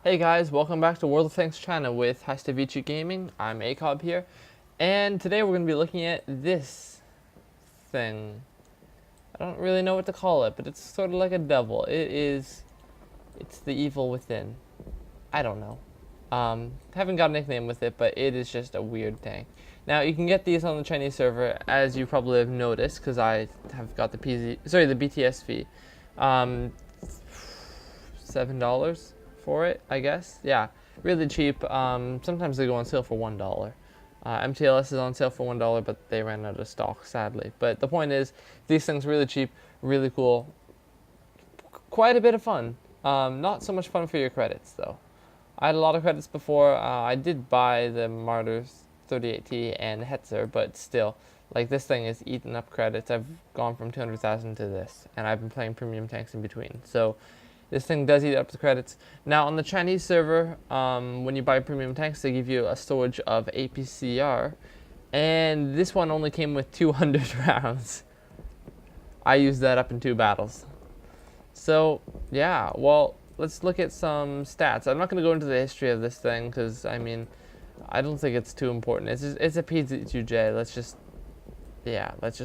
Hey guys, welcome back to World of Tanks China with Haistavici Gaming. I'm Acobb here, and today we're going to be looking at this thing. I don't really know what to call it, but it's sort of like a devil. It's the evil within. I don't know. Haven't got a nickname with it, but it is just a weird tank. Now, you can get these on the Chinese server, as you probably have noticed, because I have got the BTS fee. $7 for it, I guess. Yeah, really cheap. Sometimes they go on sale for $1. MTLS is on sale for $1, but they ran out of stock, sadly. But the point is, these things are really cheap, really cool, quite a bit of fun. Not so much fun for your credits, though. I had a lot of credits before. I did buy the Martyrs 38T and Hetzer, but still, like, this thing is eating up credits. I've gone from 200,000 to this, and I've been playing premium tanks in between. So this thing does eat up the credits. Now, on the Chinese server, when you buy premium tanks, they give you a storage of APCR, and this one only came with 200 rounds. I used that up in 2 battles. So, yeah, well, let's look at some stats. I'm not going to go into the history of this thing, because, I mean, I don't think it's too important. It's a PZ2J. Let's just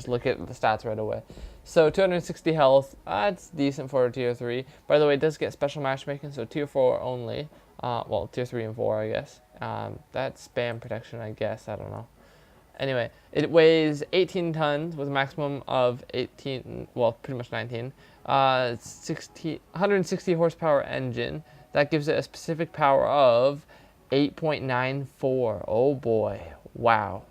look at the stats right away. So 260 health, it's decent for a tier 3. By the way, it does get special matchmaking, so tier 4 only. Well, tier 3 and 4, I guess. That's spam protection, I guess. I don't know. Anyway, it weighs 18 tons with a maximum of 18, well, pretty much 19. 160 horsepower engine. That gives it a specific power of 8.94. Oh boy. Wow.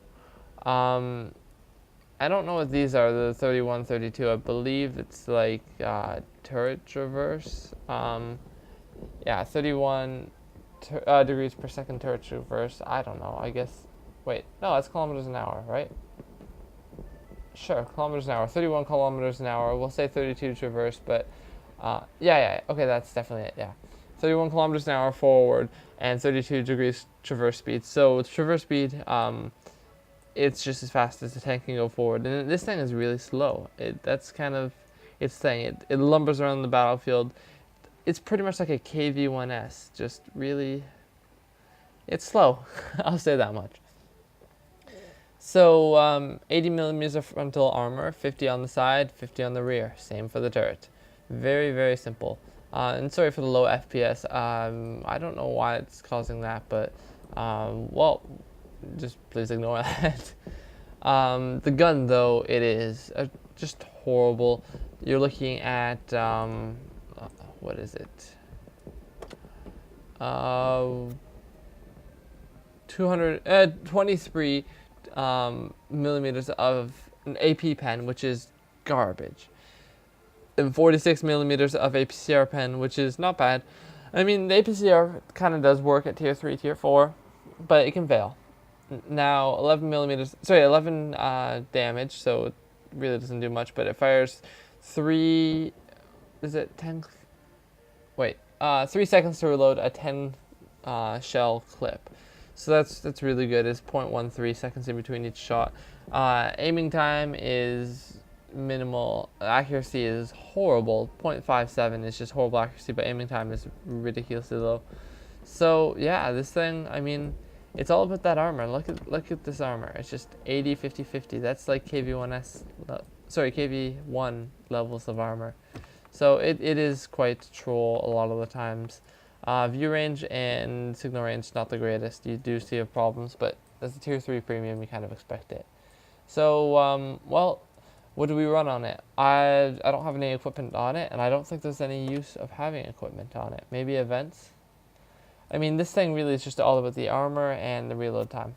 I don't know what these are, the 31, 32. I believe it's like turret traverse. Yeah, 31 degrees per second turret traverse. I don't know. I guess. Wait, no, that's kilometers an hour, right? Sure, kilometers an hour. 31 kilometers an hour. We'll say 32 traverse, but yeah. Okay, that's definitely it. Yeah, 31 kilometers an hour forward and 32 degrees traverse speed. So with traverse speed, it's just as fast as the tank can go forward, and this thing is really slow. That's kind of its thing. It lumbers around the battlefield. It's pretty much like a KV-1S, just really, it's slow. I'll say that much. So 80 millimeters of frontal armor, 50 on the side, 50 on the rear. Same for the turret. Very, very simple. And sorry for the low FPS. I don't know why it's causing that, but well, just please ignore that. The gun, though, it is just horrible. You're looking at what is it? 223 millimeters of an AP pen, which is garbage, and 46 millimeters of APCR pen, which is not bad. I mean, the APCR kind of does work at tier 3, tier 4, but it can fail. Now 11 damage, so it really doesn't do much, but it fires 3 seconds to reload a 10 shell clip. So that's really good. It's 0.13 seconds in between each shot. Aiming time is minimal. Accuracy is horrible. 0.57 is just horrible accuracy, but aiming time is ridiculously low. So yeah, this thing, I mean, it's all about that armor. Look at this armor. It's just 80, 50, 50. That's like KV1 levels of armor. So it is quite troll a lot of the times. View range and signal range, not the greatest. You do see problems, but as a tier 3 premium, you kind of expect it. So, well, what do we run on it? I don't have any equipment on it, and I don't think there's any use of having equipment on it. Maybe events? I mean, this thing really is just all about the armor and the reload time.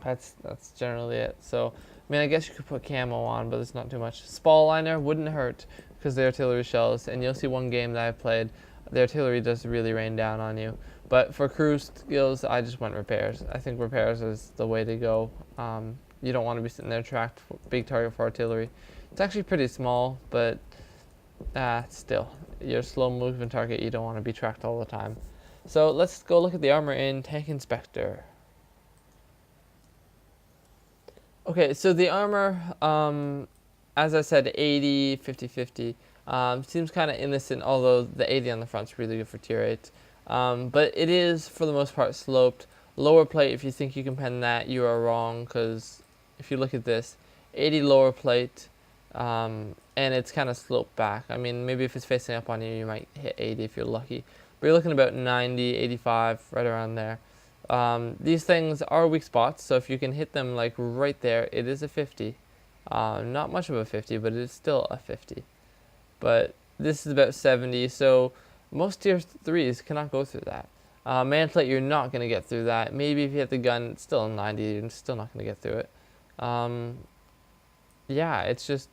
That's generally it. So, I mean, I guess you could put camo on, but it's not too much. Spall liner wouldn't hurt because the artillery shells, and you'll see one game that I played, the artillery does really rain down on you. But for crew skills, I just went repairs. I think repairs is the way to go. You don't want to be sitting there tracked, big target for artillery. It's actually pretty small, but still, you're a slow moving target. You don't want to be tracked all the time. So let's go look at the armor in Tank Inspector. Okay, so the armor, as I said, 80, 50, 50. Seems kind of innocent, although the 80 on the front is really good for tier 8. But it is, for the most part, sloped. Lower plate, if you think you can pen that, you are wrong, because if you look at this, 80 lower plate, and it's kind of sloped back. I mean, maybe if it's facing up on you, you might hit 80 if you're lucky. But you're looking about 90, 85, right around there. These things are weak spots, so if you can hit them like right there, it is a 50. Not much of a 50, but it is still a 50. But this is about 70, so most tier 3s cannot go through that. Manplate, you're not going to get through that. Maybe if you hit the gun, it's still a 90, you're still not going to get through it. Yeah, it's just,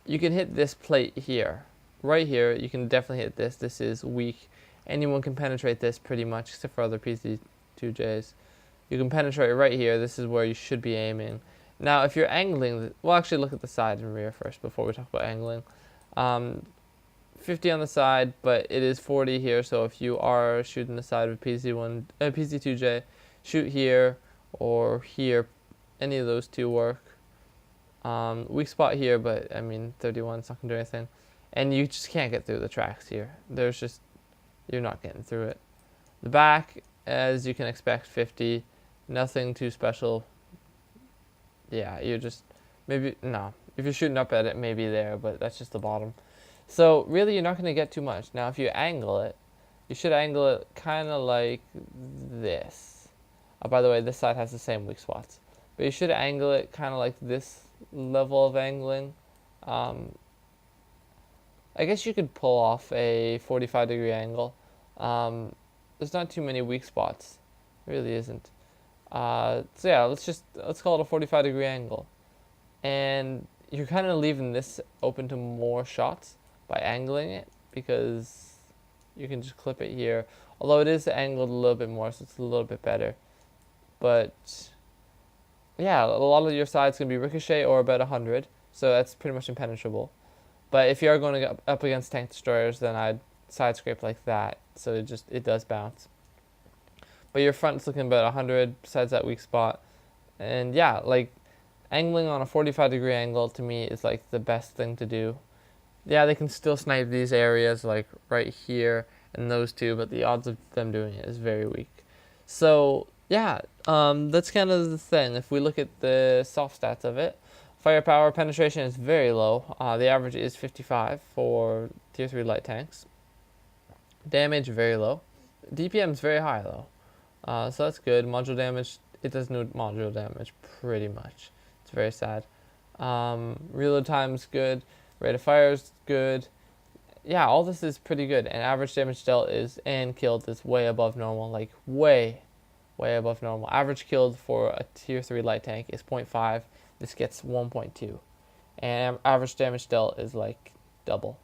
you can hit this plate here. Right here, you can definitely hit this. This is weak. Anyone can penetrate this pretty much, except for other PC2Js. You can penetrate right here. This is where you should be aiming. Now, if you're angling, we'll actually look at the side and rear first before we talk about angling. 50 on the side, but it is 40 here, so if you are shooting the side of PC2J, shoot here or here. Any of those two work. Weak spot here, but I mean 31 is not going to do anything. And you just can't get through the tracks here. There's just, you're not getting through it. The back, as you can expect, 50. Nothing too special. Yeah, you're just, maybe, no. If you're shooting up at it, maybe there, but that's just the bottom. So really, you're not going to get too much. Now, if you angle it, you should angle it kind of like this. By the way, this side has the same weak spots. But you should angle it kind of like this level of angling. I guess you could pull off a 45-degree angle. There's not too many weak spots. It really isn't. So yeah, let's call it a 45-degree angle. And you're kind of leaving this open to more shots by angling it, because you can just clip it here. Although it is angled a little bit more, so it's a little bit better. But yeah, a lot of your sides can be ricochet or about 100, so that's pretty much impenetrable. But if you are going to go up against tank destroyers, then I'd side scrape like that, so it does bounce. But your front's looking about 100 besides that weak spot. And yeah, like angling on a 45-degree angle to me is like the best thing to do. Yeah, they can still snipe these areas like right here and those two, but the odds of them doing it is very weak. So yeah, that's kind of the thing. If we look at the soft stats of it, firepower penetration is very low. The average is 55 for tier 3 light tanks. Damage very low. DPM is very high though. So that's good. Module damage, it does no module damage pretty much. It's very sad. Reload time is good. Rate of fire is good. Yeah, all this is pretty good. And average damage dealt and killed is way above normal. Like way above normal. Average killed for a tier 3 light tank is 0.5. This gets 1.2. And average damage dealt is like double.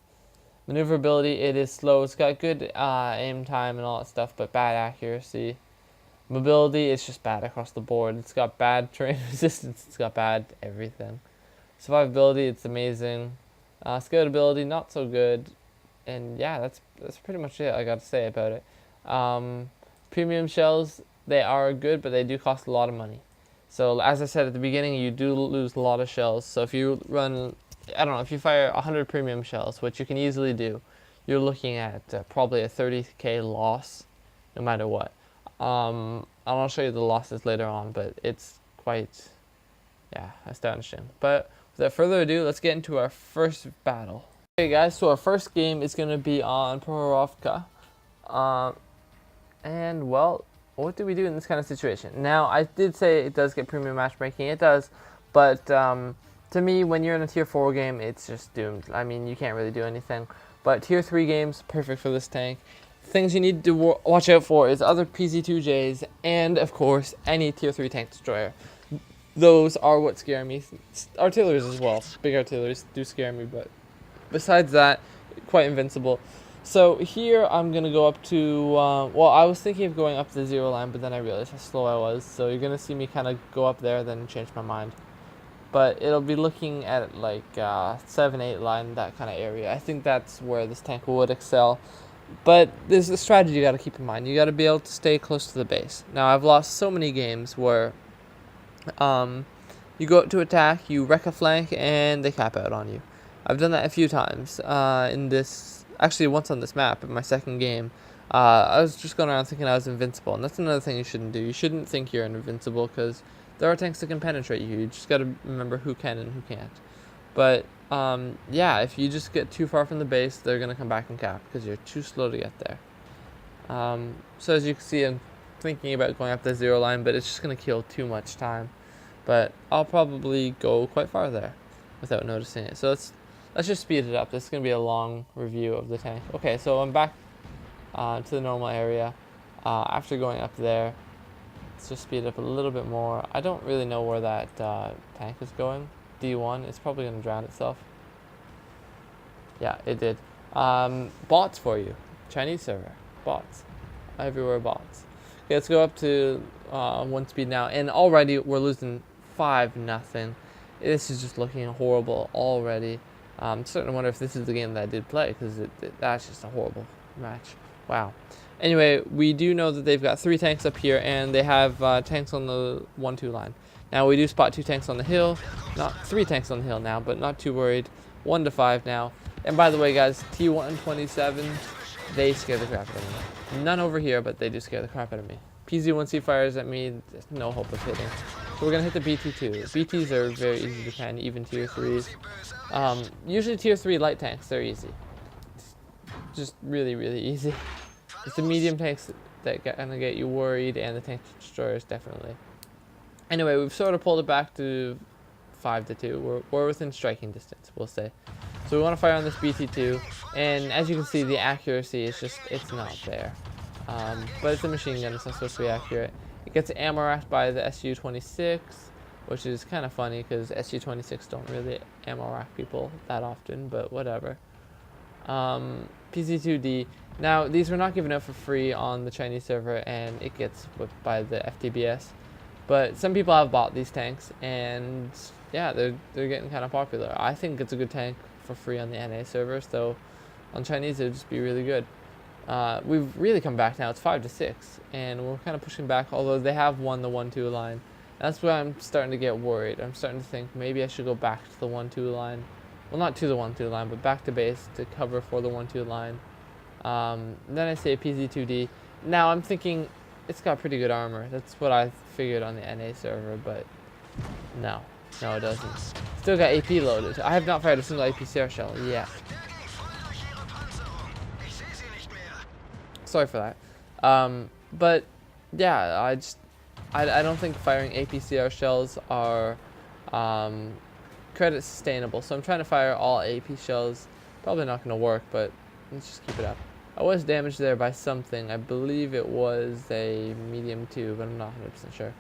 Maneuverability, it is slow. It's got good aim time and all that stuff, but bad accuracy. Mobility, it's just bad across the board. It's got bad terrain resistance. It's got bad everything. Survivability, it's amazing. Scalability, not so good. And yeah, that's pretty much it I got to say about it. Premium shells, they are good, but they do cost a lot of money. So as I said at the beginning, you do lose a lot of shells. So if you run, I don't know, if you fire 100 premium shells, which you can easily do, you're looking at probably a 30k loss, no matter what. I'll show you the losses later on, but it's quite, yeah, astonishing. But without further ado, let's get into our first battle. Okay guys, so our first game is going to be on Prohorovka. And well, what do we do in this kind of situation? Now, I did say it does get premium matchmaking, it does, but to me, when you're in a tier 4 game, it's just doomed. I mean, you can't really do anything. But tier 3 games, perfect for this tank. Things you need to watch out for is other PC2Js and, of course, any tier 3 tank destroyer. Those are what scare me. Artilleries as well. Big artilleries do scare me, but besides that, quite invincible. So here I'm going to go up to, well, I was thinking of going up the 0 line, but then I realized how slow I was. So you're going to see me kind of go up there, then change my mind. But it'll be looking at like 7, 8 line, that kind of area. I think that's where this tank would excel. But there's a strategy you got to keep in mind. You got to be able to stay close to the base. Now, I've lost so many games where you go up to attack, you wreck a flank, and they cap out on you. I've done that a few times in this, actually once on this map in my second game. I was just going around thinking I was invincible, and that's another thing you shouldn't do. You shouldn't think you're invincible, because there are tanks that can penetrate you. You just got to remember who can and who can't. But yeah, if you just get too far from the base, they're going to come back and cap, because you're too slow to get there. So as you can see, I'm thinking about going up the 0 line, but it's just going to kill too much time. But I'll probably go quite far there without noticing it. So let's just speed it up. This is going to be a long review of the tank. Okay, so I'm back to the normal area. After going up there, let's just speed it up a little bit more. I don't really know where that tank is going. D1, it's probably going to drown itself. Yeah, it did. Bots for you. Chinese server. Bots. Everywhere bots. Okay, let's go up to 1 speed now. And already we're losing 5-0. This is just looking horrible already. I'm starting to wonder if this is the game that I did play, because that's just a horrible match. Wow. Anyway, we do know that they've got 3 tanks up here, and they have tanks on the 1-2 line. Now, we do spot 2 tanks on the hill. Not 3 tanks on the hill now, but not too worried. 1-5 now. And by the way, guys, T127, they scare the crap out of me. None over here, but they do scare the crap out of me. PZ1C fires at me, there's no hope of hitting. So we're going to hit the BT2. BTs are very easy to pen, even tier 3s. Usually tier 3 light tanks, they're easy. It's just really, really easy. It's the medium tanks that are going to get you worried, and the tank destroyers definitely. Anyway, we've sort of pulled it back to 5-2. We're within striking distance, we'll say. So we want to fire on this BT2, and as you can see, the accuracy is just, it's not there. But it's a machine gun, it's not supposed to be accurate. It gets ammo racked by the SU-26, which is kind of funny, because SU-26 don't really ammo rack people that often, but whatever. PZ2D. Now, these were not given out for free on the Chinese server, and it gets whipped by the FTBS. But some people have bought these tanks, and yeah, they're getting kind of popular. I think it's a good tank for free on the NA server, so on Chinese it would just be really good. We've really come back now. It's 5-6, and we're kind of pushing back, although they have won the 1-2 line. That's where I'm starting to get worried. I'm starting to think maybe I should go back to the 1-2 line. Well, not to the 1-2 line, but back to base to cover for the 1-2 line. Then I say PZ2D. Now I'm thinking it's got pretty good armor. That's what I figured on the NA server, but no, it doesn't. Still got AP loaded. I have not fired a single APCR shell yet. Sorry for that. But yeah, I don't think firing APCR shells are credit sustainable. So I'm trying to fire all AP shells. Probably not going to work, but let's just keep it up. I was damaged there by something. I believe it was a medium 2, but I'm not 100% sure.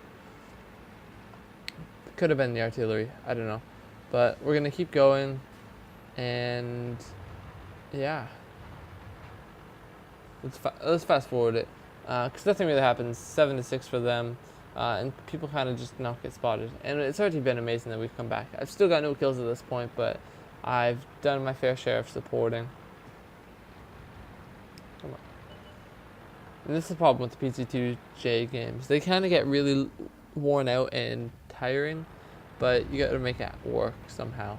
Could have been the artillery. I don't know. But we're going to keep going. And yeah. Let's fast forward it. Because nothing really happens. 7-6 for them. And people kind of just not get spotted. And it's already been amazing that we've come back. I've still got no kills at this point, but I've done my fair share of supporting. Come on. And this is the problem with the PC2J games. They kind of get really worn out and tiring, but you got to make it work somehow.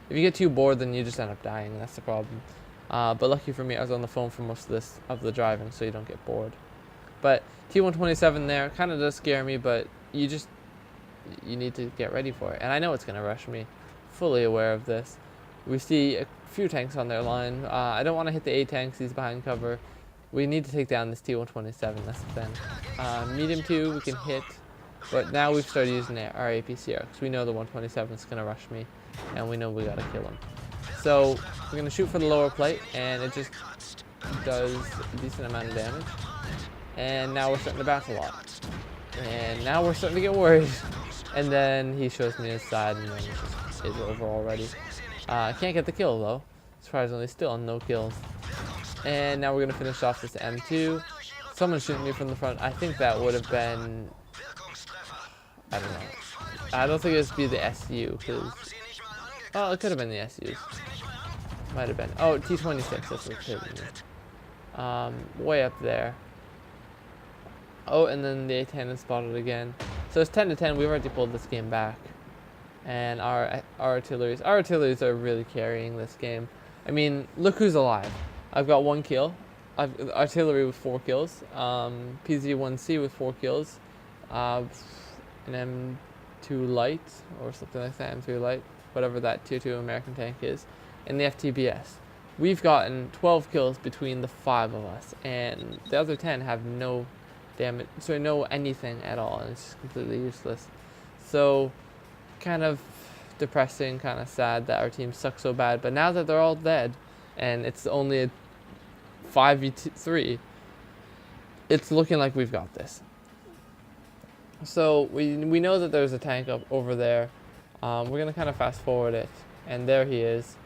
If you get too bored, then you just end up dying. That's the problem. But lucky for me, I was on the phone for most of the driving, so you don't get bored. But T127 there kind of does scare me, but you need to get ready for it. And I know it's going to rush me. Fully aware of this. We see a few tanks on their line. I don't want to hit the A tanks. He's behind cover. We need to take down this T127. That's the thing. Medium 2 we can hit, but now we've started using our APCR because we know the 127 is going to rush me, and we know we got to kill him. So we're going to shoot for the lower plate, and it just does a decent amount of damage. And now we're starting to bounce a lot. And now we're starting to get worried. And then he shows me his side, and then it's over already. I can't get the kill though. Surprisingly, still no kills. And now we're gonna finish off this M2. Someone's shooting me from the front. I think that would have been, I don't know. I don't think it would be the SU, because, oh, it could have been the SUs. Might have been. Oh, T26. That's what it could have been. Way up there. Oh, and then the A10 is spotted again. So it's 10-10. We've already pulled this game back. And our artilleries are really carrying this game. I mean, look who's alive. I've got 1 kill. artillery with 4 kills, PZ-1C with 4 kills, an M2 light or something like that, M3 light, whatever that tier 2 American tank is, and the FTBS. We've gotten 12 kills between the 5 of us, and the other 10 have no damage, so no anything at all, and it's just completely useless. So, kind of depressing, kind of sad that our team sucks so bad, but now that they're all dead, and it's only a 5v3, it's looking like we've got this. So we know that there's a tank up over there. We're gonna kind of fast forward it, and there he is.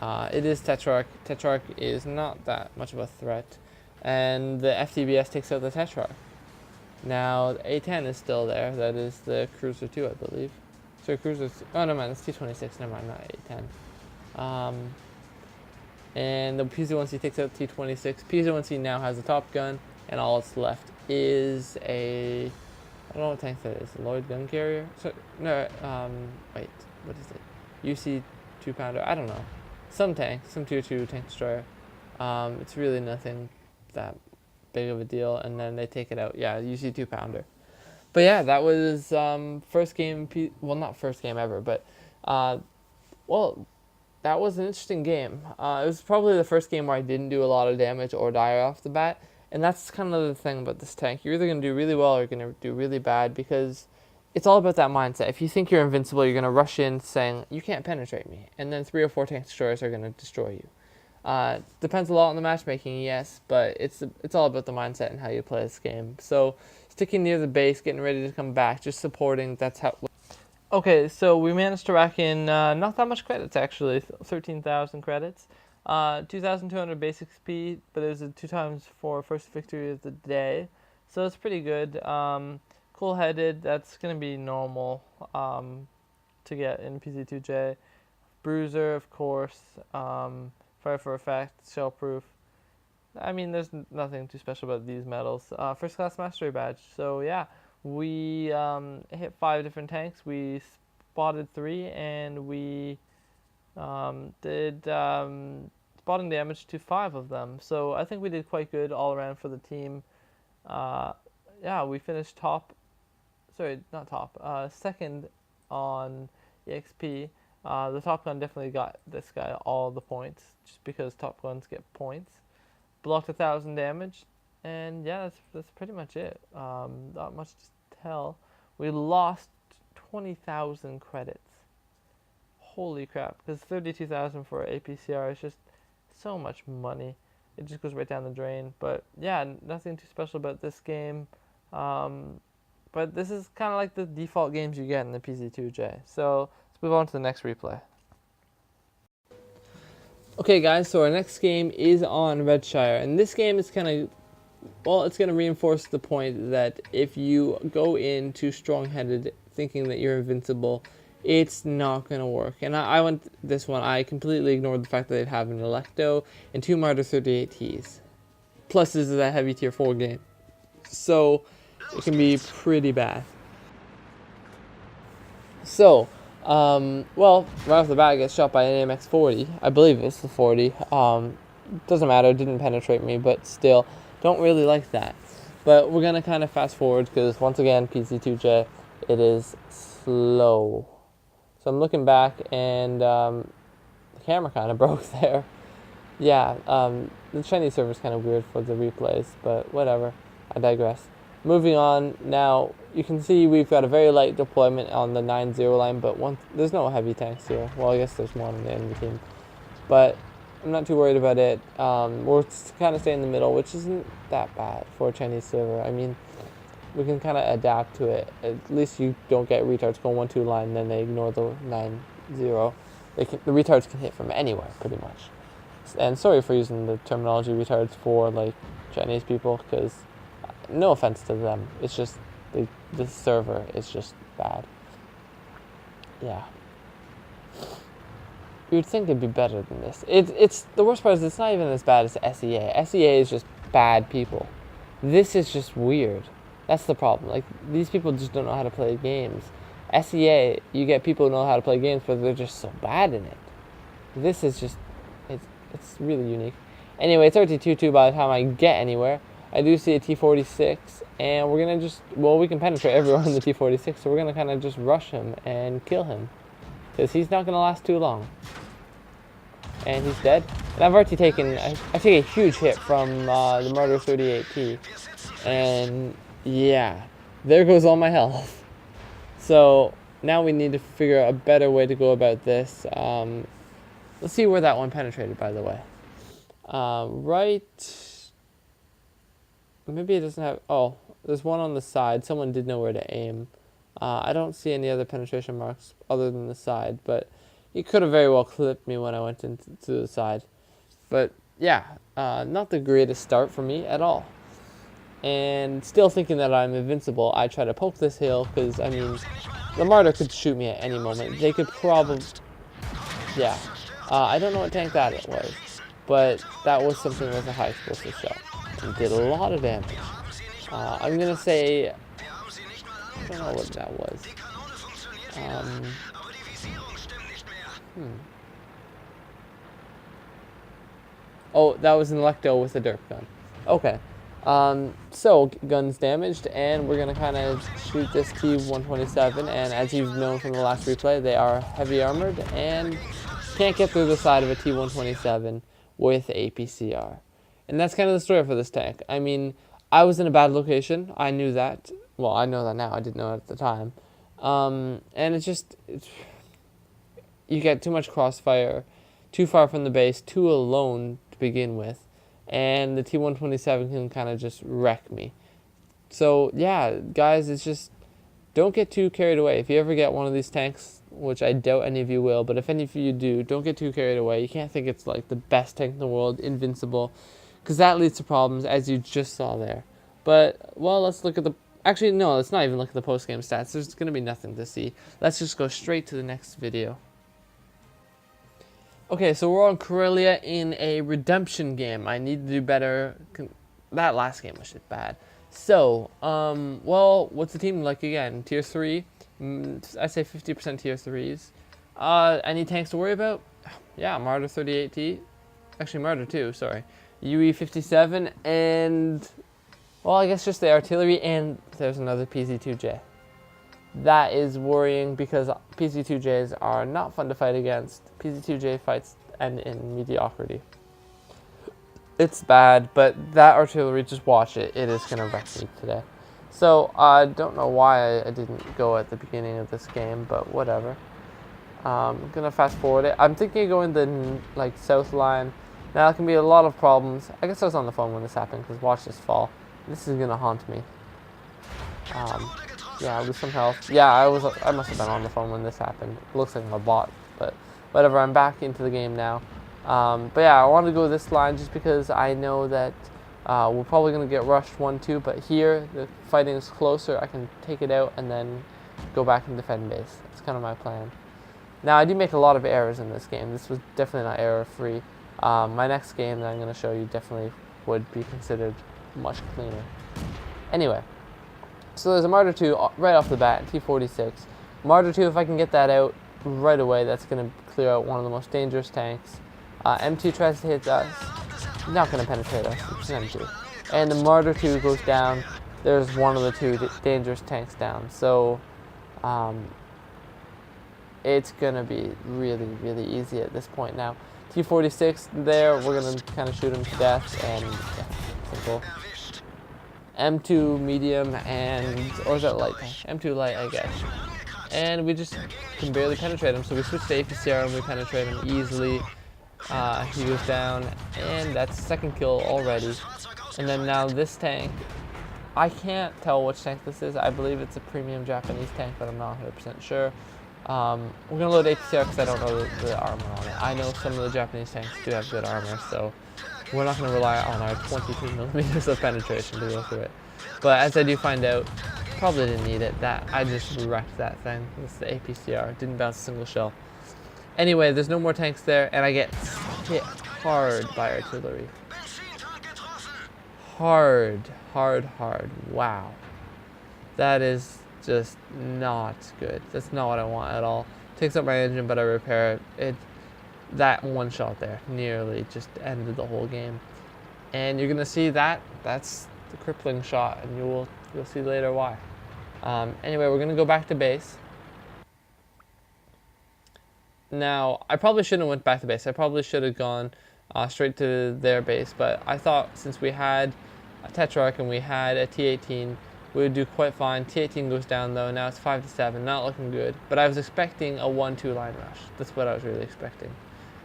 It is Tetrarch. Tetrarch is not that much of a threat, and the FTBS takes out the Tetrarch. Now the A10 is still there. That is the Cruiser 2, I believe. So Cruiser. Oh no, man, it's T26. Never mind, not A10. And the PZ-1C takes out T26. PZ-1C now has a Top Gun, and all it's left is a, I don't know what tank that is. A Lloyd gun carrier? So no, wait, what is it? UC 2-pounder? I don't know. Some tank, some tier 2 tank destroyer. It's really nothing that big of a deal, and then they take it out. Yeah, UC 2-pounder. But yeah, that was first game. Well, not first game ever, but well. That was an interesting game. It was probably the first game where I didn't do a lot of damage or die off the bat. And that's kind of the thing about this tank. You're either going to do really well or you're going to do really bad, because it's all about that mindset. If you think you're invincible, you're going to rush in saying, you can't penetrate me. And then 3 or 4 tank destroyers are going to destroy you. Depends a lot on the matchmaking, yes, but it's all about the mindset and how you play this game. So sticking near the base, getting ready to come back, just supporting, that's how... Okay, so we managed to rack in not that much credits, actually, 13,000 credits, 2,200 basic speed, but it was a 2 times for first victory of the day, so it's pretty good. Cool-headed, that's going to be normal to get in PZ2J. Bruiser, of course, fire for effect, shell-proof. I mean, there's nothing too special about these medals. First class mastery badge, so yeah. We hit 5 different tanks, we spotted 3, and we did spotting damage to 5 of them. So I think we did quite good all around for the team. Yeah, we finished second on EXP. The Top Gun definitely got this guy all the points, just because Top Guns get points. Blocked 1,000 damage. And yeah, that's pretty much it. Not much to tell. We lost 20,000 credits. Holy crap! Because 32,000 for APCR is just so much money. It just goes right down the drain. But yeah, nothing too special about this game. But this is kind of like the default games you get in the PZ2J. So let's move on to the next replay. Okay, guys. So our next game is on Redshire, and this game is kind of, well, it's going to reinforce the point that if you go in too strong-headed thinking that you're invincible, it's not going to work. And I went this one, I completely ignored the fact that they'd have an Electo and 2 Martyr 38Ts. Plus, this is a heavy tier 4 game. So, it can be pretty bad. So, well, right off the bat, I get shot by an AMX-40. I believe it's the 40. Doesn't matter, it didn't penetrate me, but still. Don't really like that. But we're going to kind of fast forward because, once again, PZ2J, it is slow. So I'm looking back, and the camera kind of broke there. Yeah, the Chinese server is kind of weird for the replays, but whatever. I digress. Moving on, now you can see we've got a very light deployment on the 9-0 line, but there's no heavy tanks here. Well, I guess there's one in the enemy team. But I'm not too worried about it. We're kind of staying in the middle, which isn't that bad for a Chinese server. I mean, we can kind of adapt to it. At least you don't get retards going 1-2 line, and then they ignore the 9-0. The retards can hit from anywhere, pretty much. And sorry for using the terminology retards for, like, Chinese people, because no offense to them. It's just, this server is just bad. Yeah. You'd think it'd be better than this. It's the worst part is it's not even as bad as SEA. SEA is just bad people. This is just weird. That's the problem. Like, these people just don't know how to play games. SEA, you get people who know how to play games, but they're just so bad in it. This is just, it's really unique. Anyway, it's RT-22 by the time I get anywhere. I do see a T-46, and we're going to just, well, we can penetrate everyone in the T-46, so we're going to kind of just rush him and kill him, because he's not going to last too long. And he's dead. And I've already taken, I take a huge hit from the Marder 38T, and yeah, there goes all my health. So now we need to figure out a better way to go about this. Let's see where that one penetrated, by the way. Right. Maybe it doesn't have. Oh, there's one on the side. Someone did know where to aim. I don't see any other penetration marks other than the side, but he could have very well clipped me when I went into the side. But yeah, not the greatest start for me at all. And still thinking that I'm invincible, I try to poke this hill because, I mean, the Marder could shoot me at any moment. They could probably. Yeah. I don't know what tank that was, but that was something with a high explosive shell. It did a lot of damage. I'm gonna say, I don't know what that was. Oh, that was an Electo with a derp gun. Okay. So gun's damaged, and we're gonna kind of shoot this T-127. And as you've known from the last replay, they are heavy armored and can't get through the side of a T-127 with APCR. And that's kind of the story for this tank. I mean, I was in a bad location. I knew that. Well, I know that now. I didn't know it at the time. And you get too much crossfire, too far from the base, too alone to begin with. And the T-127 can kind of just wreck me. So, yeah, guys, it's just, don't get too carried away. If you ever get one of these tanks, which I doubt any of you will, but if any of you do, don't get too carried away. You can't think it's like the best tank in the world, invincible, because that leads to problems, as you just saw there. But, well, let's look at the... Actually, no, let's not even look at the post-game stats. There's going to be nothing to see. Let's just go straight to the next video. Okay, so we're on Corellia in a redemption game. I need to do better. That last game was just bad. So, well, what's the team like again? Tier 3? I say 50% tier 3s. Any tanks to worry about? Yeah, Marder 38T. Actually, Marder 2, sorry. UE-57, and, well, I guess just the artillery, and there's another PZ-2J. That is worrying because PZ-2Js are not fun to fight against. PZ-2J fights end in mediocrity. It's bad, but that artillery, just watch it. It is going to wreck me today. So, I don't know why I didn't go at the beginning of this game, but whatever. I'm going to fast forward it. I'm thinking of going the, like, south line. Now, it can be a lot of problems. I guess I was on the phone when this happened, because watch this fall. This is going to haunt me. Yeah, I lose some health. Yeah, I must have been on the phone when this happened. It looks like I'm a bot, but whatever. I'm back into the game now. But yeah, I want to go this line just because I know that we're probably going to get rushed 1-2, but here the fighting is closer. I can take it out and then go back and defend base. That's kind of my plan. Now, I do make a lot of errors in this game. This was definitely not error-free. My next game that I'm going to show you definitely would be considered much cleaner. Anyway, so there's a Marder 2 right off the bat, T-46. Marder 2, if I can get that out right away, that's going to clear out one of the most dangerous tanks. M2 tries to hit us. Not going to penetrate us. It's an M2. And the Marder 2 goes down. There's one of the two dangerous tanks down. So, it's going to be really, really easy at this point now. T-46 there, we're going to kind of shoot him to death, and yeah, simple. M2 medium, and, or is that light? M2 light, I guess. And we just can barely penetrate him, so we switch to APCR and we penetrate him easily. He goes down, and that's second kill already. And then now this tank, I can't tell which tank this is. I believe it's a premium Japanese tank, but I'm not 100% sure. We're going to load APCR because I don't know the armor on it. I know some of the Japanese tanks do have good armor, so we're not going to rely on our 22 millimeters of penetration to go through it. But as I do find out, probably didn't need it. I just wrecked that thing. It's the APCR. Didn't bounce a single shell. Anyway, there's no more tanks there, and I get hit hard by artillery. Hard. Wow. That is just not good. That's not what I want at all. Takes up my engine, but I repair it. that one shot there nearly just ended the whole game. And you're gonna see that that's the crippling shot, and you'll see later why. Anyway, we're gonna go back to base. Now, I probably shouldn't have went back to base. I probably should have gone straight to their base, but I thought since we had a Tetrarch and we had a T-18, we would do quite fine. T-18 goes down though. Now it's 5-7, not looking good. But I was expecting a 1-2 line rush. That's what I was really expecting,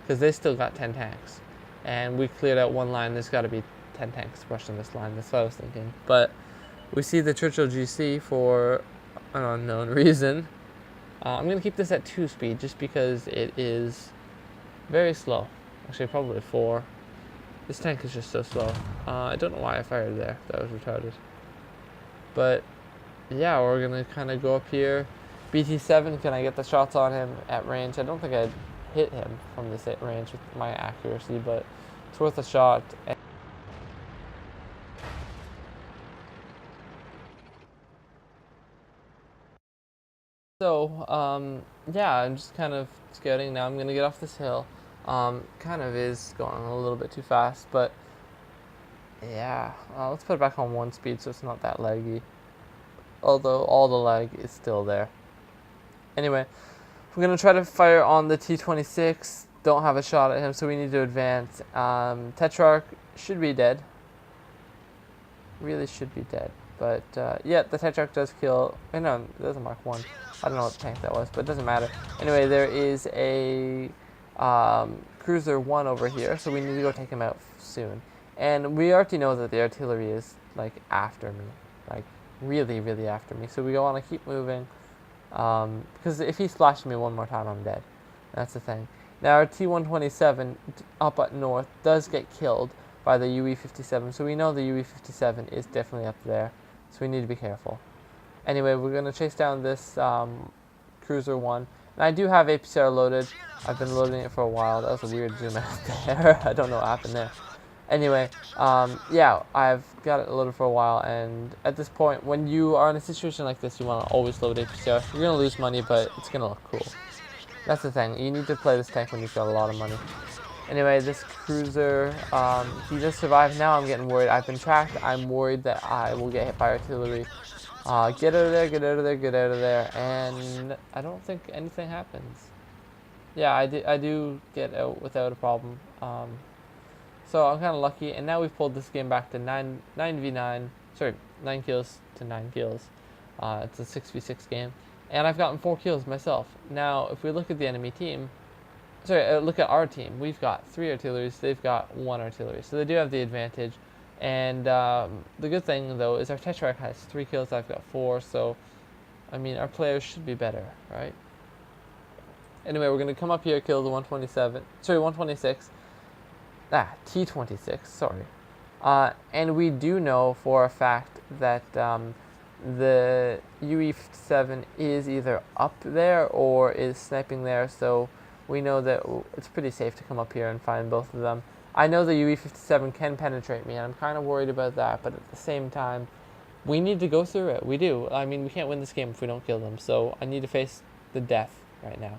because they still got 10 tanks, and we cleared out one line. There's got to be 10 tanks rushing this line. That's what I was thinking. But we see the Churchill GC for an unknown reason. I'm going to keep this at 2 speed just because it is very slow. Actually, probably 4. This tank is just so slow. I don't know why I fired there. That was retarded. But yeah, we're going to kind of go up here. BT7, can I get the shots on him at range? I don't think I'd hit him from this range with my accuracy, but it's worth a shot. So, yeah, I'm just kind of scouting now. I'm going to get off this hill. Kind of is going a little bit too fast, but yeah, let's put it back on 1 speed so it's not that laggy. Although all the lag is still there. Anyway, we're going to try to fire on the T-26. Don't have a shot at him, so we need to advance. Tetrarch should be dead. Really should be dead. But, yeah, the Tetrarch does kill... no, it doesn't mark 1. I don't know what tank that was, but it doesn't matter. Anyway, there is a Cruiser 1 over here, so we need to go take him out soon. And we already know that the artillery is, like, after me. Like, really, really after me. So we want to keep moving. Because if he splashes me one more time, I'm dead. That's the thing. Now, our T-127 up at north does get killed by the UE-57. So we know the UE-57 is definitely up there. So we need to be careful. Anyway, we're going to chase down this Cruiser 1. And I do have APCR loaded. I've been loading it for a while. That was a weird zoom out there. I don't know what happened there. Anyway, yeah, I've got it loaded for a while. And at this point, when you are in a situation like this, you want to always load APCR. You're going to lose money, but it's going to look cool. That's the thing. You need to play this tank when you've got a lot of money. Anyway, this Cruiser, he does survive. Now I'm getting worried. I've been tracked. I'm worried that I will get hit by artillery. Get out of there, get out of there, get out of there, and I don't think anything happens. Yeah, I do get out without a problem. So I'm kind of lucky, and now we've pulled this game back to 9v9, sorry, 9 kills to 9 kills. It's a 6v6 game, and I've gotten 4 kills myself. Now, if we look at the enemy team, look at our team, we've got 3 artilleries, they've got 1 artillery, so they do have the advantage. And the good thing, though, is our Tetrarch has 3 kills, I've got 4, so, I mean, our players should be better, right? Anyway, we're going to come up here, kill the 126, T-26, sorry. And we do know for a fact that the UE-57 is either up there or is sniping there, so we know that it's pretty safe to come up here and find both of them. I know the UE-57 can penetrate me, and I'm kind of worried about that, but at the same time, we need to go through it. We do. I mean, we can't win this game if we don't kill them, so I need to face the death right now.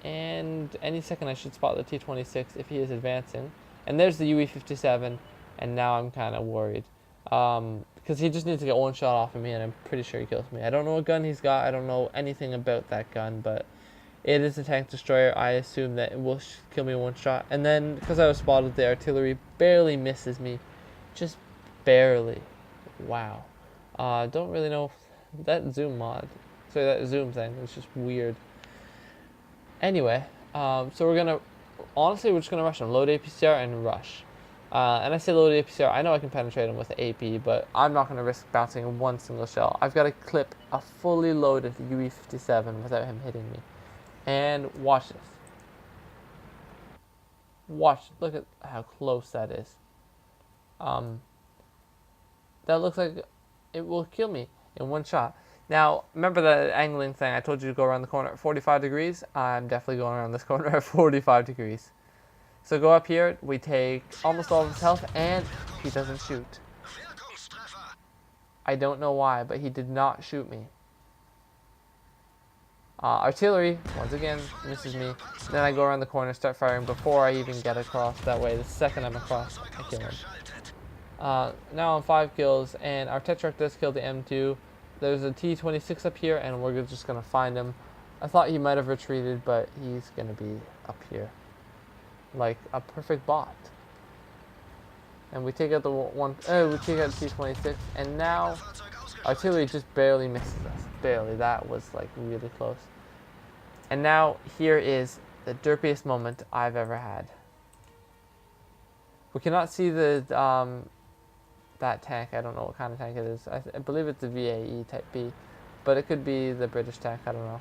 And any second I should spot the T-26 if he is advancing. And there's the UE-57, and now I'm kind of worried. Because he just needs to get 1 shot off of me, and I'm pretty sure he kills me. I don't know what gun he's got. I don't know anything about that gun, but it is a tank destroyer. I assume that it will kill me 1 shot. And then, because I was spotted, the artillery barely misses me. Just barely. Wow. Don't really know that zoom mod. Sorry, that zoom thing. It's just weird. Anyway, so we're going to... Honestly, we're just going to rush him. Load APCR and rush. And I say load APCR. I know I can penetrate him with the AP, but I'm not going to risk bouncing 1 single shell. I've got to clip a fully loaded UE-57 without him hitting me. And watch this. Watch. Look at how close that is. That looks like it will kill me in 1 shot. Now, remember the angling thing? I told you to go around the corner at 45 degrees. I'm definitely going around this corner at 45 degrees. So go up here. We take almost all of his health, and he doesn't shoot. I don't know why, but he did not shoot me. Artillery, once again, misses me. Then I go around the corner, start firing before I even get across. That way, the second I'm across, I kill him. Now I'm 5 kills, and our Tetrarch does kill the M2. There's a T-26 up here, and we're just going to find him. I thought he might have retreated, but he's going to be up here. Like a perfect bot. And we take out the we take out the T-26, and now artillery just barely misses us. Barely. That was like really close. And now here is the derpiest moment I've ever had. We cannot see the that tank. I don't know what kind of tank it is. I believe it's a VAE Type B, but it could be the British tank. I don't know.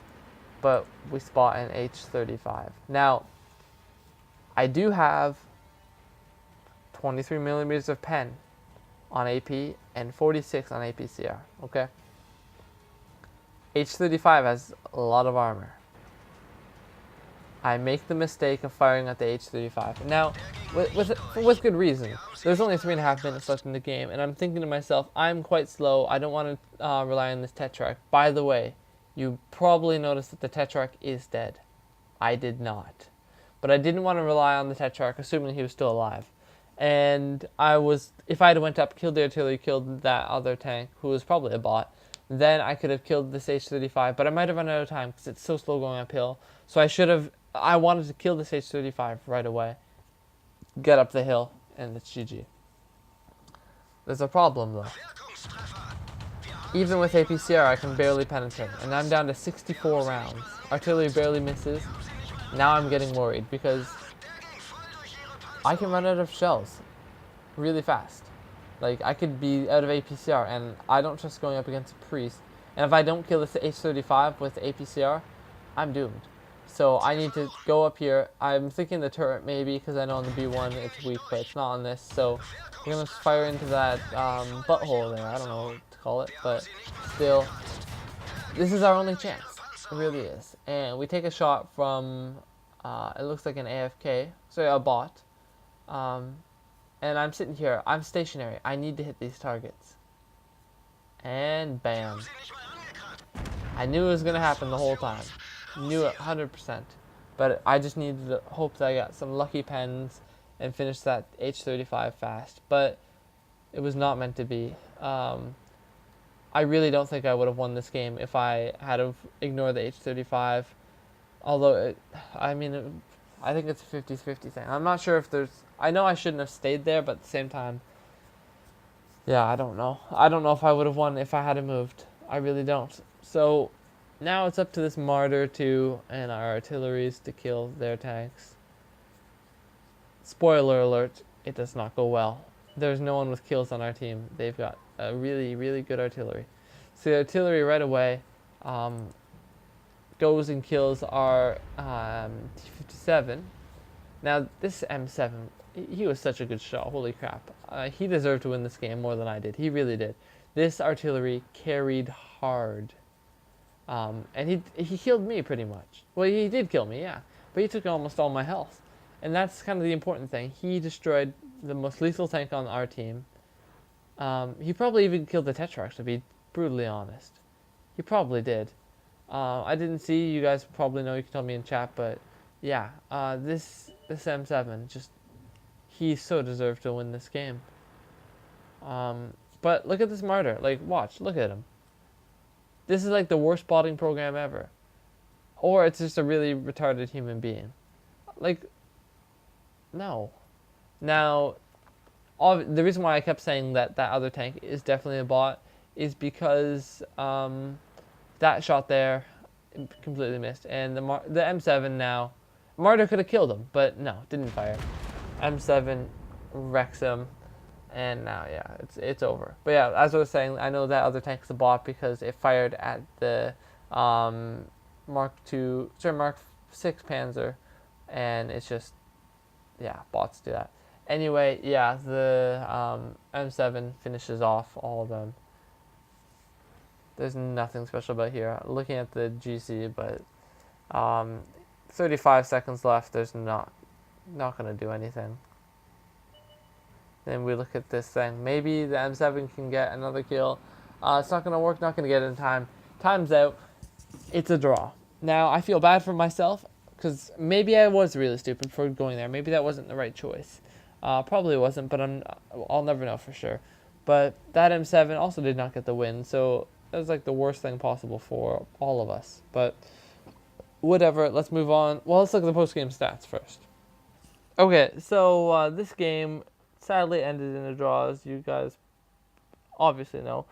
But we spot an H-35. Now, I do have 23 millimeters of pen on AP and 46 on APCR. Okay. H-35 has a lot of armor. I make the mistake of firing at the H-35. Now, with good reason. There's only 3.5 minutes left in the game, and I'm thinking to myself, I'm quite slow. I don't want to rely on this Tetrarch. By the way, you probably noticed that the Tetrarch is dead. I did not. But I didn't want to rely on the Tetrarch, assuming he was still alive. And if I had went up, killed the artillery, killed that other tank, who was probably a bot, then I could have killed this H-35, but I might have run out of time because it's so slow going uphill. So I wanted to kill this H-35 right away, get up the hill, and it's GG. There's a problem though. Even with APCR, I can barely penetrate, and I'm down to 64 rounds. Artillery barely misses. Now I'm getting worried because I can run out of shells really fast. Like, I could be out of APCR, and I don't trust going up against a priest. And if I don't kill this H-35 with APCR, I'm doomed. So I need to go up here. I'm thinking the turret maybe, because I know on the B1 it's weak, but it's not on this. So we're going to fire into that butthole there. I don't know what to call it, but still, this is our only chance. It really is. And we take a shot from, it looks like an AFK, sorry, a bot. And I'm sitting here. I'm stationary. I need to hit these targets. And bam. I knew it was going to happen the whole time. Knew it 100%. But I just needed to hope that I got some lucky pens and finish that H-35 fast. But it was not meant to be. I really don't think I would have won this game if I had have ignored the H-35. Although, I think it's a 50-50 thing. I'm not sure if there's... I know I shouldn't have stayed there, but at the same time... Yeah, I don't know. I don't know if I would have won if I hadn't moved. I really don't. So, now it's up to this Martyr 2 and our artilleries to kill their tanks. Spoiler alert, it does not go well. There's no one with kills on our team. They've got a really, really good artillery. So the artillery right away... goes and kills our T-57. Now, this M7, he was such a good shot. Holy crap. He deserved to win this game more than I did. He really did. This artillery carried hard. And he killed me pretty much. Well, he did kill me, yeah. But he took almost all my health. And that's kind of the important thing. He destroyed the most lethal tank on our team. He probably even killed the Tetrarch, to be brutally honest. He probably did. I didn't see, you guys probably know, you can tell me in chat, but yeah, this M7, just, he so deserved to win this game. But look at this Martyr, like, watch, look at him. This is like the worst spotting program ever. Or it's just a really retarded human being. Like, no. Now, the reason why I kept saying that other tank is definitely a bot is because, that shot there completely missed, and the M7 now, Martyr could have killed him, but no, didn't fire. M7 wrecks him, and now yeah, it's over. But yeah, as I was saying, I know that other tank is a bot because it fired at the Mark 6 Panzer, and it's just, yeah, bots do that. Anyway, yeah, the M7 finishes off all of them. There's nothing special about here. Looking at the GC, but 35 seconds left. There's not going to do anything. Then we look at this thing. Maybe the M7 can get another kill. It's not going to work. Not going to get it in time. Time's out. It's a draw. Now, I feel bad for myself, because maybe I was really stupid for going there. Maybe that wasn't the right choice. Probably wasn't, but I'll never know for sure. But that M7 also did not get the win, so it was like the worst thing possible for all of us. But whatever, let's move on. Well, let's look at the post-game stats first. Okay, so this game sadly ended in a draw, as you guys obviously know.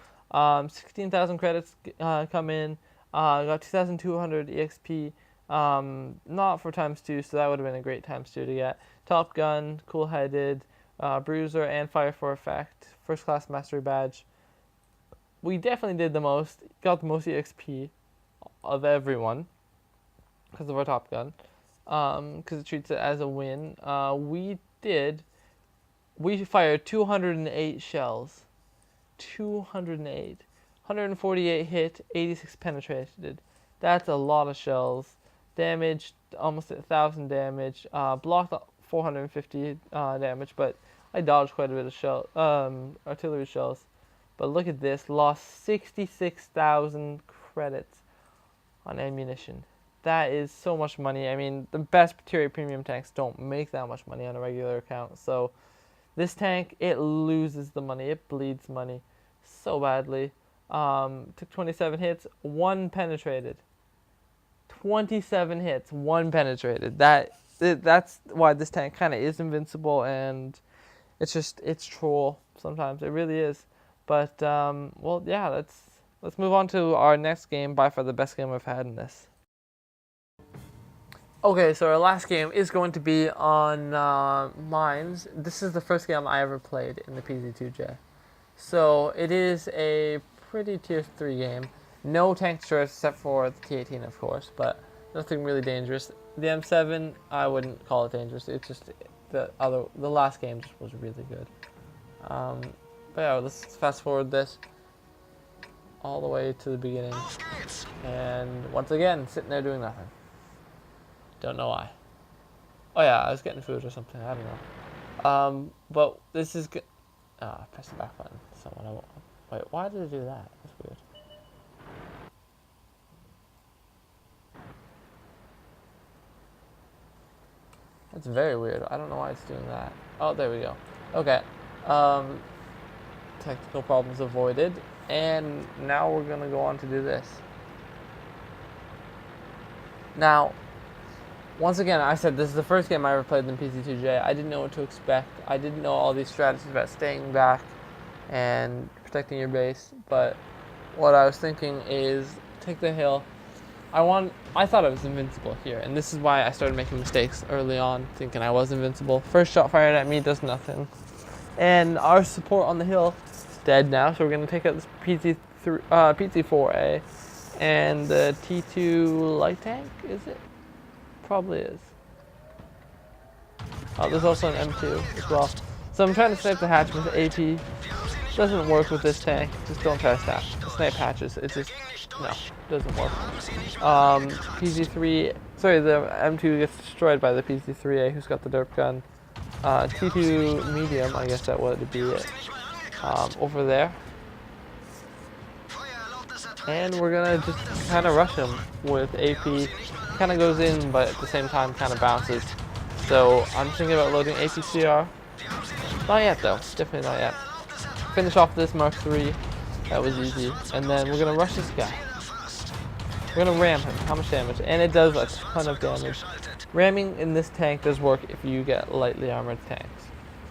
16,000 credits come in. Got 2,200 EXP. Not for ×2, so that would have been a great ×2 to get. Top Gun, cool-headed, Bruiser, and Fire for Effect. First class mastery badge. We definitely did the most. Got the most EXP of everyone because of our Top Gun. Because it treats it as a win. We fired 208 shells. 208. 148 hit, 86 penetrated. That's a lot of shells. Damage, almost 1,000 damage. Blocked 450 damage, but I dodged quite a bit of artillery shells. But look at this, lost 66,000 credits on ammunition. That is so much money. I mean, the best Tier 8 premium tanks don't make that much money on a regular account. So this tank, it loses the money. It bleeds money so badly. Took 27 hits, 1 penetrated. 27 hits, 1 penetrated. That's why this tank kind of is invincible, and it's troll sometimes. It really is. But well, yeah, let's move on to our next game. By far the best game I've had in this. Okay, so our last game is going to be on mines. This is the first game I ever played in the PZ2J. So it is a pretty Tier 3 game. No tank destroyers except for the T-18, of course, but nothing really dangerous. The M7, I wouldn't call it dangerous. It's just the last game just was really good. But yeah, let's fast forward this all the way to the beginning. And once again, sitting there doing nothing. Don't know why. Oh yeah, I was getting food or something. I don't know. But this is good. I pressed the back button. Wait, why did it do that? That's weird. That's very weird. I don't know why it's doing that. Oh, there we go. Okay. Technical problems avoided. And now we're going to go on to do this. Now, once again, I said this is the first game I ever played in PZ2J. I didn't know what to expect. I didn't know all these strategies about staying back and protecting your base. But what I was thinking is take the hill. I thought I was invincible here, and this is why I started making mistakes early on, thinking I was invincible. First shot fired at me does nothing. And our support on the hill is dead now, so we're going to take out this PT4A and the T2 light tank, is it? Probably is. Oh, there's also an M2 as well. So I'm trying to snipe the hatch with AP. Doesn't work with this tank. Just don't try to snipe hatches. It's just, no, doesn't work. PZ3, sorry, the M2 gets destroyed by the PZ3A, who's got the derp gun. T2 medium, I guess that would be it. Over there. And we're gonna just kind of rush him with AP. Kind of goes in, but at the same time kind of bounces. So I'm thinking about loading APCR. Not yet though, definitely not yet. Finish off this Mark III. That was easy. And then we're gonna rush this guy. We're gonna ram him. How much damage? And it does a ton of damage. Ramming in this tank does work if you get lightly armored tanks.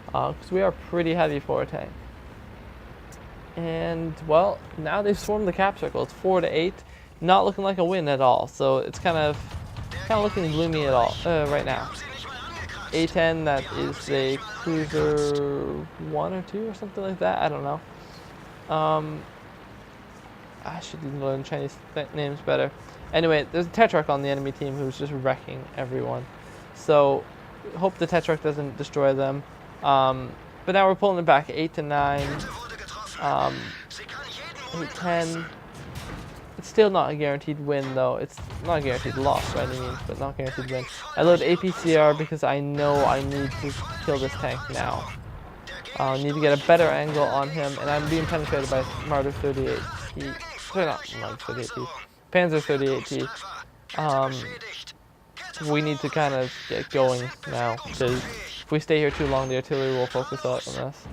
Because we are pretty heavy for a tank. And, well, now they've swarmed the cap circle. It's 4-8. Not looking like a win at all. So it's kind of looking gloomy at all right now. A10, that is a cruiser 1 or 2 or something like that. I don't know. I should learn Chinese names better. Anyway, there's a Tetrarch on the enemy team who's just wrecking everyone. So, hope the Tetrarch doesn't destroy them. But now we're pulling it back, 8-9. 8-10. It's still not a guaranteed win, though. It's not a guaranteed loss by any means, but not a guaranteed win. I load APCR because I know I need to kill this tank now. I need to get a better angle on him, and I'm being penetrated by Marder 38T. Sorry, not Marder 38T. Panzer 38T. Um, we need to kind of get going now, because if we stay here too long, the artillery will focus on us,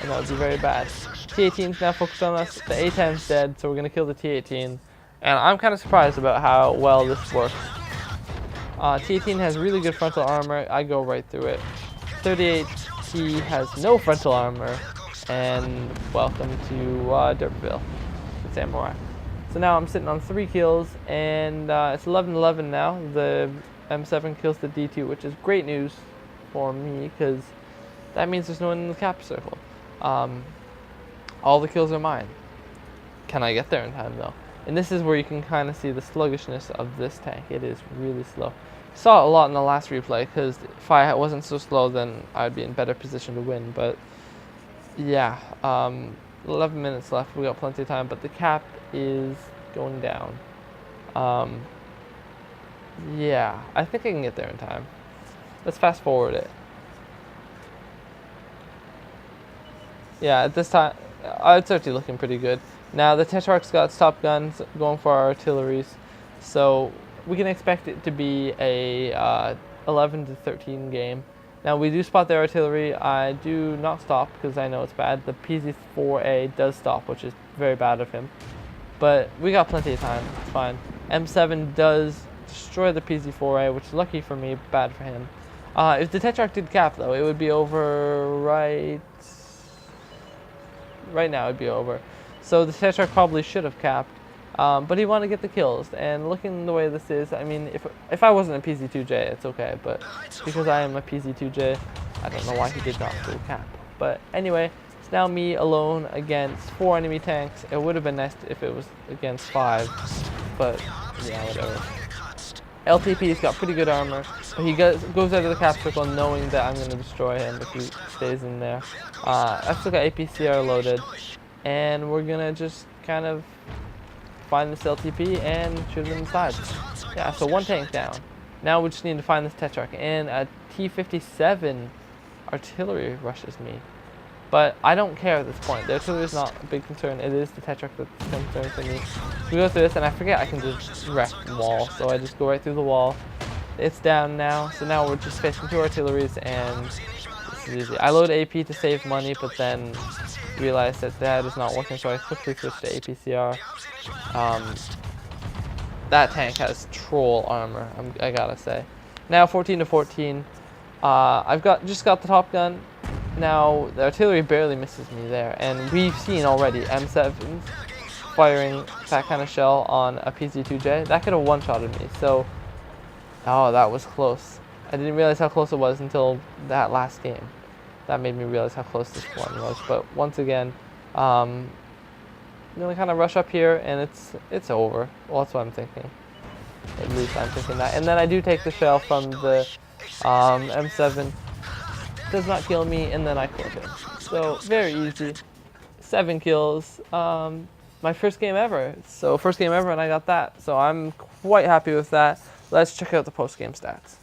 and that would be very bad. T-18 is now focused on us. The A-10's dead, so we're gonna kill the T-18, and I'm kind of surprised about how well this works. T-18 has really good frontal armor. I go right through it. 38T has no frontal armor, and welcome to D'Urberville. It's Samurai. So now I'm sitting on 3 kills, and it's 11-11 now. The M7 kills the D2, which is great news for me, because that means there's no one in the cap circle. All the kills are mine. Can I get there in time, though? And this is where you can kind of see the sluggishness of this tank. It is really slow. Saw it a lot in the last replay, because if I wasn't so slow, then I'd be in better position to win. But yeah, 11 minutes left. We got plenty of time, but the cap is going down. Yeah, I think I can get there in time. Let's fast forward it. Yeah, at this time, it's actually looking pretty good. Now the Tetrarch's got Top Guns going for our artilleries, so we can expect it to be a 11-13 game. Now we do spot their artillery. I do not stop because I know it's bad. The PZ-4A does stop, which is very bad of him. But we got plenty of time, it's fine. M7 does destroy the PZ-4A, which is lucky for me, bad for him. If the Tetrarch did cap though, it would be over right now, it'd be over. So the Tetrarch probably should have capped, but he wanted to get the kills. And looking the way this is, I mean, if I wasn't a PZ-2J, it's okay. But because I am a PZ-2J, I don't know why he did not go cap. But anyway, it's now me alone against 4 enemy tanks. It would have been nice if it was against 5, but yeah, whatever. LTP's got pretty good armor, but he goes out of the cap circle knowing that I'm going to destroy him if he stays in there. I've still got APCR loaded, and we're going to just kind of find this LTP and shoot him in the sides. Yeah, so 1 tank down. Now we just need to find this Tetrarch, and a T-57 artillery rushes me. But I don't care at this point. The artillery is not a big concern. It is the Tetrarch that's a concern for me. So we go through this, and I forget I can just wreck the wall. So I just go right through the wall. It's down now. So now we're just facing 2 artilleries, and this is easy. I load AP to save money, but then realized that is not working, so I quickly switched to APCR. That tank has troll armor, I gotta say. Now 14-14. I've just got the Top Gun. Now the artillery barely misses me there, and we've seen already M7s firing that kind of shell on a PZ-2J. That could have one-shotted me. So, oh, that was close. I didn't realize how close it was until that last game. That made me realize how close this one was. But once again, I'm gonna kind of rush up here, and it's over. Well, that's what I'm thinking. At least I'm thinking that. And then I do take the shell from the M7. Does not kill me, and then I clip him. So very easy. 7 kills. My first game ever. So first game ever, and I got that. So I'm quite happy with that. Let's check out the post-game stats.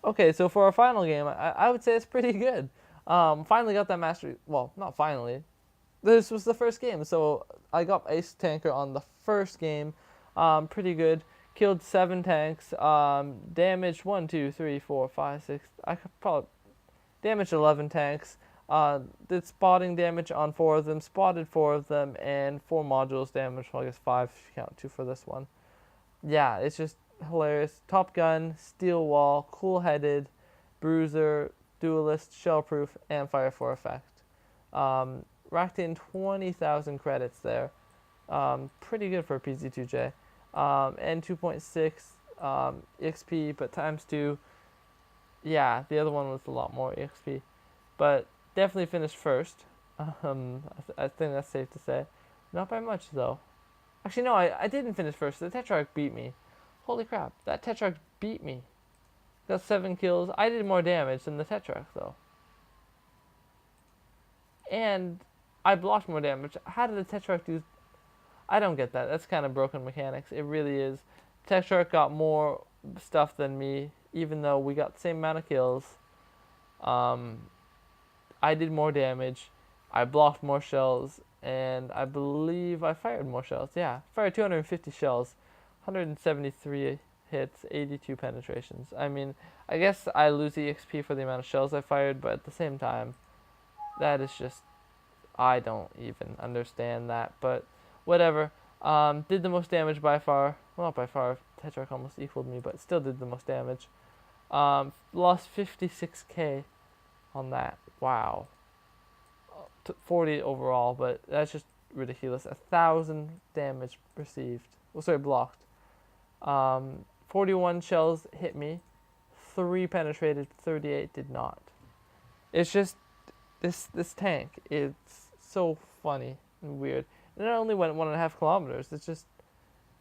Okay, so for our final game, I would say it's pretty good. Finally got that mastery. Well, not finally. This was the first game, so I got Ace Tanker on the first game. Pretty good. Killed 7 tanks. Damaged 1, 2, 3, 4, 5, 6. I could probably damaged 11 tanks. Did spotting damage on 4 of them. Spotted 4 of them, and 4 modules damaged. Well, I guess 5 if you count 2 for this one. Yeah, it's just hilarious. Top Gun, Steel Wall, Cool-Headed, Bruiser, Duelist, Shellproof, and Fire for Effect. Racked in 20,000 credits there. Pretty good for a PZ-2J. And 2.6 XP, but times 2. Yeah, the other one was a lot more XP, but definitely finished first. I think that's safe to say. Not by much though. Actually, no, I didn't finish first. The Tetrarch beat me. Holy crap, that Tetrarch beat me. Got 7 kills. I did more damage than the Tetrarch though. And I blocked more damage. How did the Tetrarch do? I don't get that. That's kind of broken mechanics. It really is. Tetrarch got more stuff than me, even though we got the same amount of kills. I did more damage. I blocked more shells, and I believe I fired more shells. Yeah, fired 250 shells. 173 hits, 82 penetrations. I mean, I guess I lose EXP for the amount of shells I fired, but at the same time, that is just, I don't even understand that, but whatever. Did the most damage by far. Well, not by far. Tetrarch almost equaled me, but still did the most damage. Lost 56k on that. Wow. 40 overall, but that's just ridiculous. 1,000 damage received. Oh, sorry, blocked. 41 shells hit me. 3 penetrated. 38 did not. It's just this tank. It's so funny and weird. And it only went 1.5 kilometers. It's just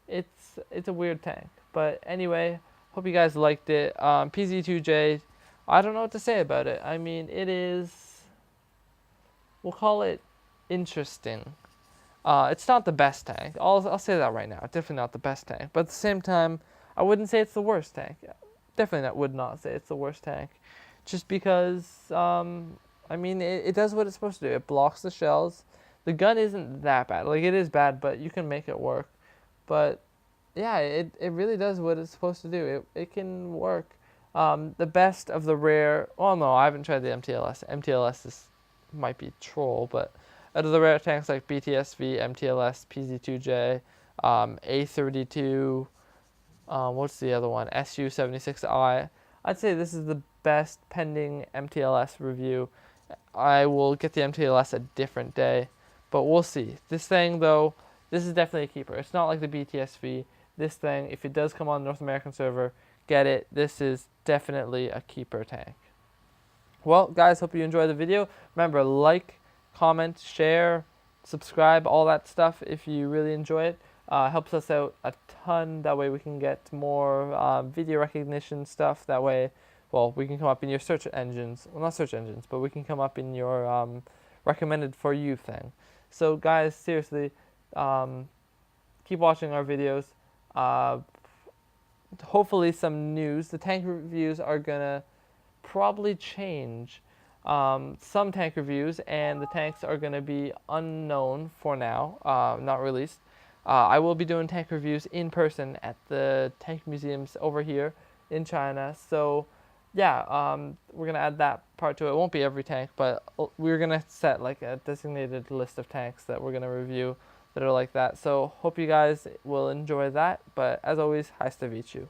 it's a weird tank. But anyway, hope you guys liked it. PZ2J. I don't know what to say about it. I mean, it is. We'll call it interesting. It's not the best tank. I'll say that right now. Definitely not the best tank. But at the same time, I wouldn't say it's the worst tank. Definitely would not say it's the worst tank. Just because, I mean, it does what it's supposed to do. It blocks the shells. The gun isn't that bad. Like, it is bad, but you can make it work. But, yeah, it really does what it's supposed to do. It can work. The best of the rare... Oh, no, I haven't tried the MTLS. MTLS might be troll, but out of the rare tanks like BTSV, MTLS, PZ2J, A32, what's the other one? SU76I. I'd say this is the best pending MTLS review. I will get the MTLS a different day, but we'll see. This thing, though, this is definitely a keeper. It's not like the BTSV. This thing, if it does come on the North American server, get it. This is definitely a keeper tank. Well, guys, hope you enjoyed the video. Remember, like, comment, share, subscribe, all that stuff if you really enjoy it. Helps us out a ton. That way we can get more video recognition stuff. That way, well, we can come up in your search engines. Well, not search engines, but we can come up in your recommended for you thing. So, guys, seriously, keep watching our videos. Hopefully some news. The tank reviews are going to probably change some tank reviews, and the tanks are going to be unknown for now, not released. I will be doing tank reviews in person at the tank museums over here in China. So, yeah, we're going to add that part to it. It won't be every tank, but we're going to set like a designated list of tanks that we're going to review that are like that. So, hope you guys will enjoy that. But as always, hasta Vichu.